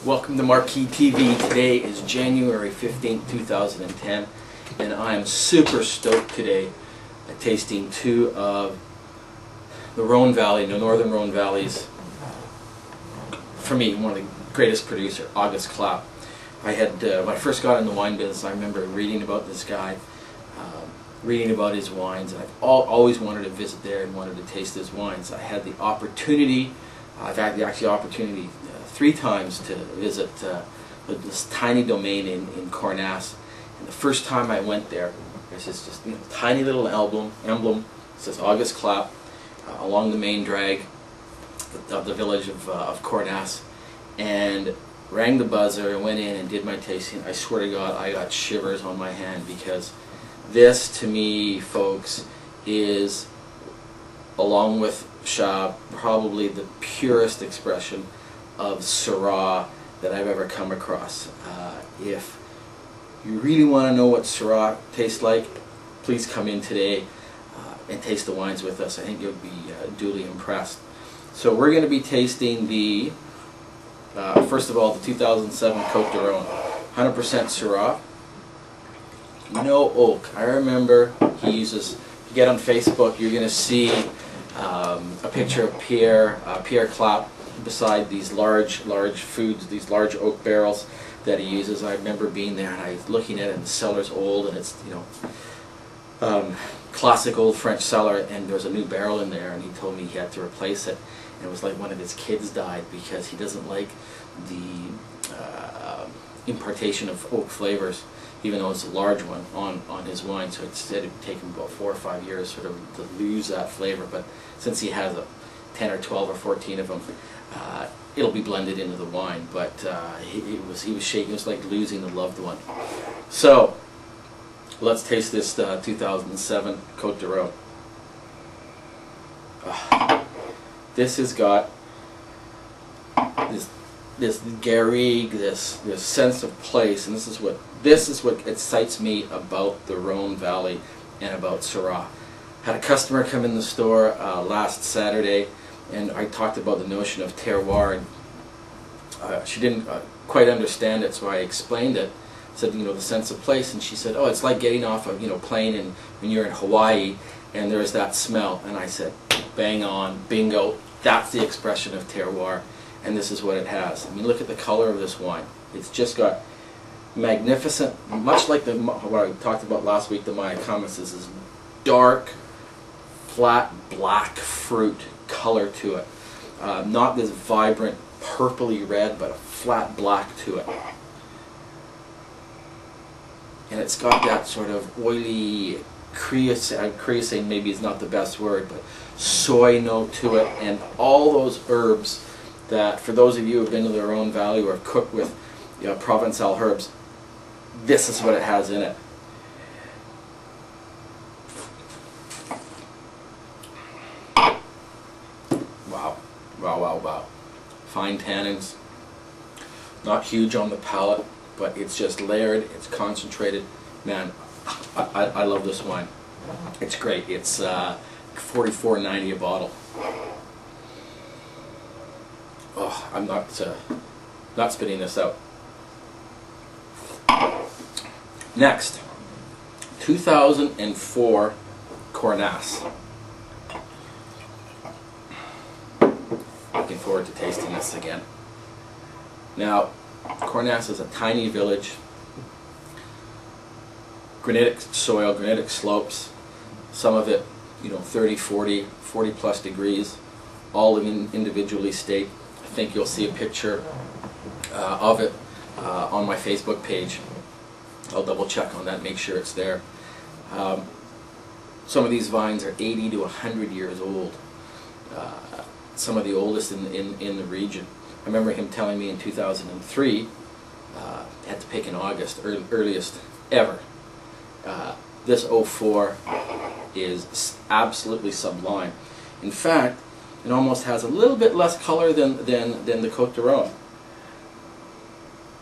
Welcome to Marquis TV. Today is January 15th, 2010, and I am super stoked today at tasting two of the Rhone Valley, the Northern Rhone Valley's, for me, one of the greatest producer, Auguste Clape. I had, when I first got in the wine business, I remember reading about this guy, reading about his wines, and I've always wanted to visit there and wanted to taste his wines. I had the opportunity, I've had the actual opportunity 3 times to visit this tiny domain in Cornas. And the first time I went there, there's this just tiny little emblem. It says Auguste Clape along the main drag of the village of Cornas, and rang the buzzer and went in and did my tasting. I swear to God, I got shivers on my hand, because this, to me, folks, is, along with Syrah, probably the purest expression of Syrah that I've ever come across. If you really want to know what Syrah tastes like, please come in today and taste the wines with us. I think you'll be duly impressed. So we're going to be tasting the, first of all, the 2007 Côtes du Rhône, 100% Syrah, no oak. I remember he uses, if you get on Facebook, you're going to see a picture of Pierre Clape beside these large foods, these large oak barrels that he uses. I remember being there and I was looking at it, and the cellar's old, and it's, classic old French cellar, and there's a new barrel in there, and he told me he had to replace it, and it was like one of his kids died, because he doesn't like the impartation of oak flavors, even though it's a large one on his wine. So instead it taken about 4 or 5 years sort of to lose that flavor, but since he has 10 or 12 or 14 of them, it'll be blended into the wine. But he was shaking. It was like losing a loved one. So let's taste this 2007 Côtes du Rhône. This has got this garrigue, this sense of place, and this is what excites me about the Rhone Valley and about Syrah. Had a customer come in the store last Saturday, and I talked about the notion of terroir, and she didn't quite understand it, so I explained it. Said, the sense of place, and she said, oh, it's like getting off a plane and when you're in Hawaii and there's that smell. And I said, bang on, bingo, that's the expression of terroir, and this is what it has. I mean, look at the color of this wine. It's just got magnificent, much like what I talked about last week, the Maya Comments, is this dark, flat, black fruit color to it. Not this vibrant, purpley red, but a flat black to it. And it's got that sort of oily, creosote maybe is not the best word, but soy note to it, and all those herbs that, for those of you who have been to their own valley or have cooked with Provençal herbs, this is what it has in it. Wow, wow, wow, wow. Fine tannins, not huge on the palate, but it's just layered, it's concentrated. Man, I love this wine. It's great. It's $44.90 a bottle. Oh, I'm not spitting this out. Next, 2004 Cornas. Looking forward to tasting this again. Now, Cornas is a tiny village, granitic soil, granitic slopes, some of it 30, 40 plus degrees, all individually staked. I think you'll see a picture of it on my Facebook page. I'll double check on that, make sure it's there. Some of these vines are 80 to 100 years old, some of the oldest in the region. I remember him telling me in 2003, had to pick in August, earliest ever. This 04 is absolutely sublime. In fact, it almost has a little bit less color than the Côtes du Rhône,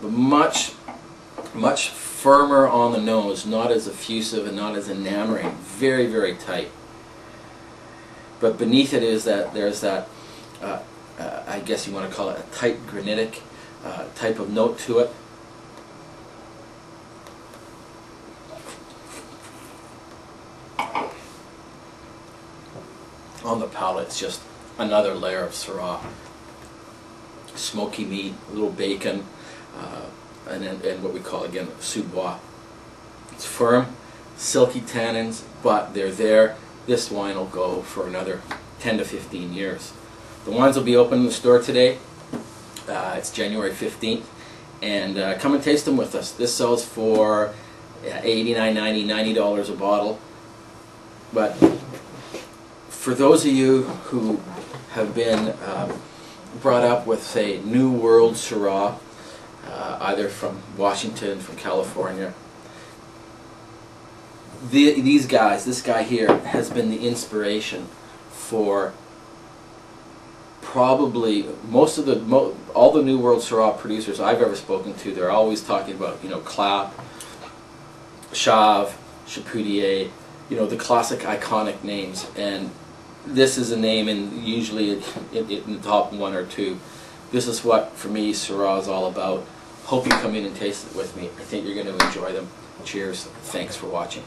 but much firmer on the nose, not as effusive and not as enamoring, very, very tight. But beneath it is that there's that I guess you want to call it a tight granitic type of note to it. On the palate, it's just another layer of Syrah. Smoky meat, a little bacon, and what we call, again, sous-bois. It's firm, silky tannins, but they're there. This wine will go for another 10 to 15 years. The wines will be open in the store today. It's January 15th, and come and taste them with us. This sells for $89, $90, $90 a bottle. But for those of you who have been brought up with, say, New World Syrah, either from Washington, from California, these guys, this guy here, has been the inspiration for probably all the New World Syrah producers I've ever spoken to. They're always talking about, Clape, Chave, Chapoutier, the classic iconic names, and this is a name usually in the top 1 or 2. This is what, for me, Syrah is all about. Hope you come in and taste it with me. I think you're going to enjoy them. Cheers. Thanks for watching.